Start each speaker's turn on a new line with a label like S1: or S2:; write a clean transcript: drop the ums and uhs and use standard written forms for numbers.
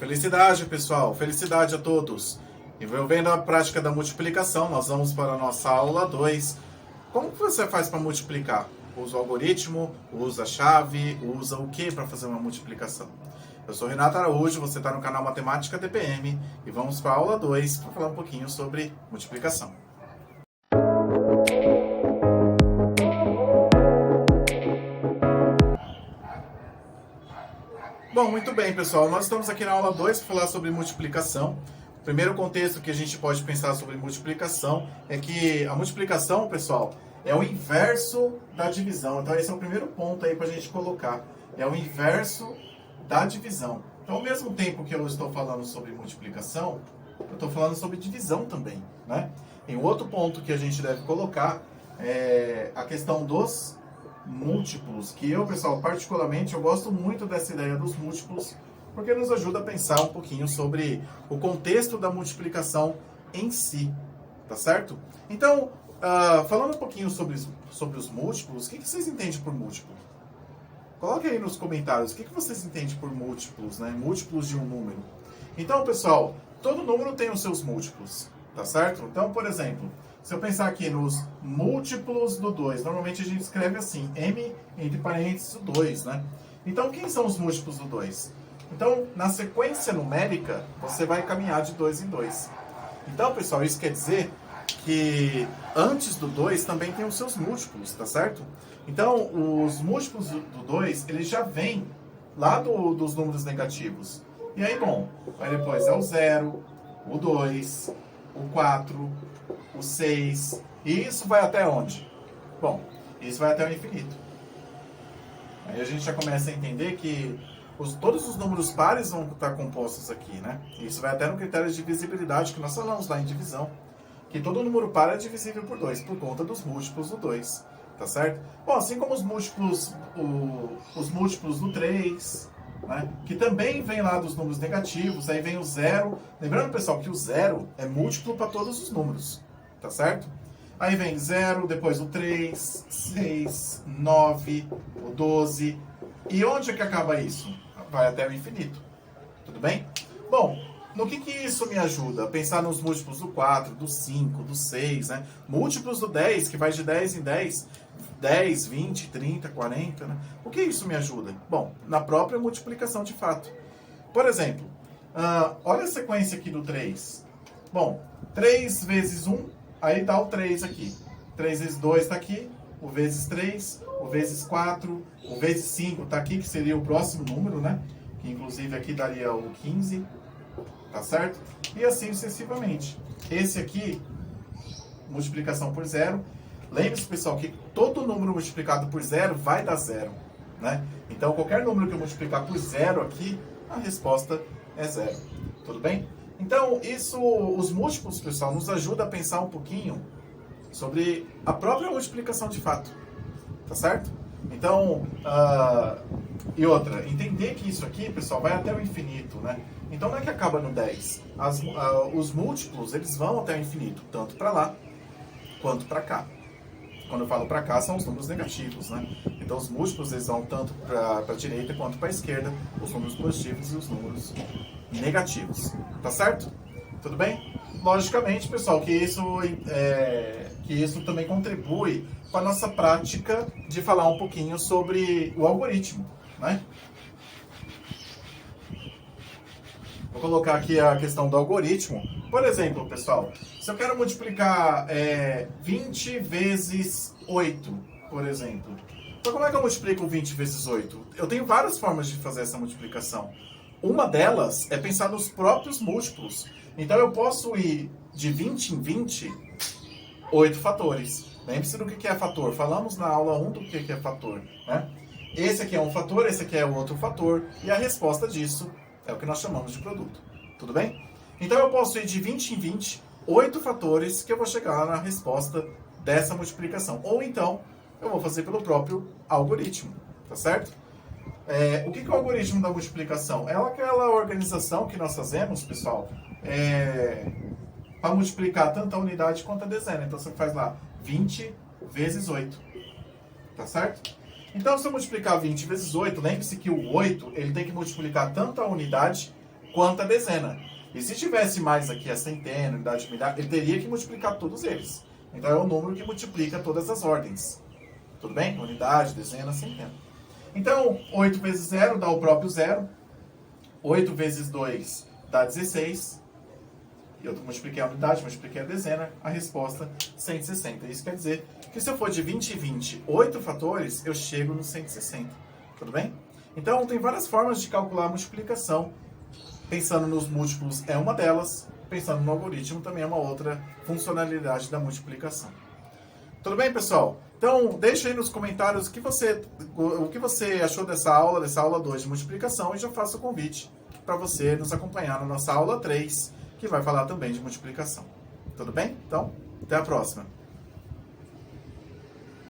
S1: Felicidade, pessoal. Felicidade a todos. Envolvendo a prática da multiplicação, nós vamos para a nossa aula 2. Como que você faz para multiplicar? Usa o algoritmo, usa a chave, usa o que para fazer uma multiplicação? Eu sou Renato Araújo, você está no canal Matemática DPM e vamos para a aula 2 para falar um pouquinho sobre multiplicação. Bom, muito bem, pessoal. Nós estamos aqui na aula 2 para falar sobre multiplicação. O primeiro contexto que a gente pode pensar sobre multiplicação é que a multiplicação, pessoal, é o inverso da divisão. Então, esse é o primeiro ponto aí para a gente colocar. É o inverso da divisão. Então, ao mesmo tempo que eu estou falando sobre multiplicação, eu estou falando sobre divisão também, né? E um outro ponto que a gente deve colocar é a questão dos múltiplos, que eu, pessoal, particularmente, eu gosto muito dessa ideia dos múltiplos, porque nos ajuda a pensar um pouquinho sobre o contexto da multiplicação em si, tá certo? Então, falando um pouquinho sobre os múltiplos, o que vocês entendem por múltiplo? Coloque aí nos comentários, o que vocês entendem por múltiplos, né? Múltiplos de um número. Então, pessoal, todo número tem os seus múltiplos, tá certo? Então, por exemplo, se eu pensar aqui nos múltiplos do 2, normalmente a gente escreve assim, m entre parênteses o 2, né? Então, quem são os múltiplos do 2? Então, na sequência numérica, você vai caminhar de 2 em 2. Então, pessoal, isso quer dizer que antes do 2 também tem os seus múltiplos, tá certo? Então, os múltiplos do 2, eles já vêm lá dos números negativos. E aí, bom, aí depois é o 0, o 2, o 4, o 6, e isso vai até onde? Bom, isso vai até o infinito. Aí a gente já começa a entender que todos os números pares vão estar compostos aqui, né? Isso vai até no critério de divisibilidade que nós falamos lá em divisão, que todo número par é divisível por 2, por conta dos múltiplos do 2, tá certo? Bom, assim como os múltiplos do 3, né? Que também vem lá dos números negativos, aí vem o 0. Lembrando, pessoal, que o 0 é múltiplo para todos os números, tá certo? Aí vem 0, depois o 3, 6, 9, o 12. E onde é que acaba isso? Vai até o infinito. Tudo bem? Bom, no que isso me ajuda? Pensar nos múltiplos do 4, do 5, do 6, né? Múltiplos do 10, que vai de 10 em 10. 10, 20, 30, 40, né? O que isso me ajuda? Bom, na própria multiplicação de fato. Por exemplo, olha a sequência aqui do 3. Bom, 3 vezes 1, aí dá o 3 aqui. 3 vezes 2 está aqui, o vezes 3, o vezes 4, o vezes 5 está aqui, que seria o próximo número, né? Que inclusive aqui daria o 15, tá certo? E assim sucessivamente. Esse aqui, multiplicação por 0. Lembre-se, pessoal, que todo número multiplicado por 0 vai dar 0, né? Então, qualquer número que eu multiplicar por 0 aqui, a resposta é 0. Tudo bem? Então, os múltiplos, pessoal, nos ajuda a pensar um pouquinho sobre a própria multiplicação de fato. Tá certo? Então, e outra, entender que isso aqui, pessoal, vai até o infinito, né? Então, não é que acaba no 10. Os múltiplos, eles vão até o infinito, tanto para lá quanto para cá. Quando eu falo para cá, são os números negativos, né? Então, os múltiplos, eles vão tanto para a direita quanto para a esquerda, os números positivos e os números negativos. Tá certo? Tudo bem? Logicamente, pessoal, que isso também contribui para a nossa prática de falar um pouquinho sobre o algoritmo, né? Vou colocar aqui a questão do algoritmo. Por exemplo, pessoal, se eu quero multiplicar 20 vezes 8, por exemplo. Então, como é que eu multiplico 20 vezes 8? Eu tenho várias formas de fazer essa multiplicação. Uma delas é pensar nos próprios múltiplos. Então, eu posso ir de 20 em 20, 8 fatores. Lembre-se do que é fator. Falamos na aula 1 do que é fator, né? Esse aqui é um fator, esse aqui é outro fator. E a resposta disso é o que nós chamamos de produto. Tudo bem? Então, eu posso ir de 20 em 20, 8 fatores, que eu vou chegar na resposta dessa multiplicação. Ou então, eu vou fazer pelo próprio algoritmo. Tá certo? O que é o algoritmo da multiplicação? É aquela organização que nós fazemos, pessoal, para multiplicar tanto a unidade quanto a dezena. Então, você faz lá 20 vezes 8. Tá certo? Então, se eu multiplicar 20 vezes 8, lembre-se que o 8 ele tem que multiplicar tanto a unidade quanto a dezena. E se tivesse mais aqui a centena, unidade, milhar, ele teria que multiplicar todos eles. Então é o número que multiplica todas as ordens. Tudo bem? Unidade, dezena, centena. Então, 8 vezes 0 dá o próprio 0. 8 vezes 2 dá 16. Eu multipliquei a unidade, multipliquei a dezena, a resposta 160. Isso quer dizer que se eu for de 20 em 20, 8 fatores, eu chego no 160. Tudo bem? Então, tem várias formas de calcular a multiplicação. Pensando nos múltiplos é uma delas, pensando no algoritmo também é uma outra funcionalidade da multiplicação. Tudo bem, pessoal? Então, deixa aí nos comentários o que você achou dessa aula 2 de multiplicação, e já faço o convite para você nos acompanhar na nossa aula 3, que vai falar também de multiplicação. Tudo bem? Então, até a próxima.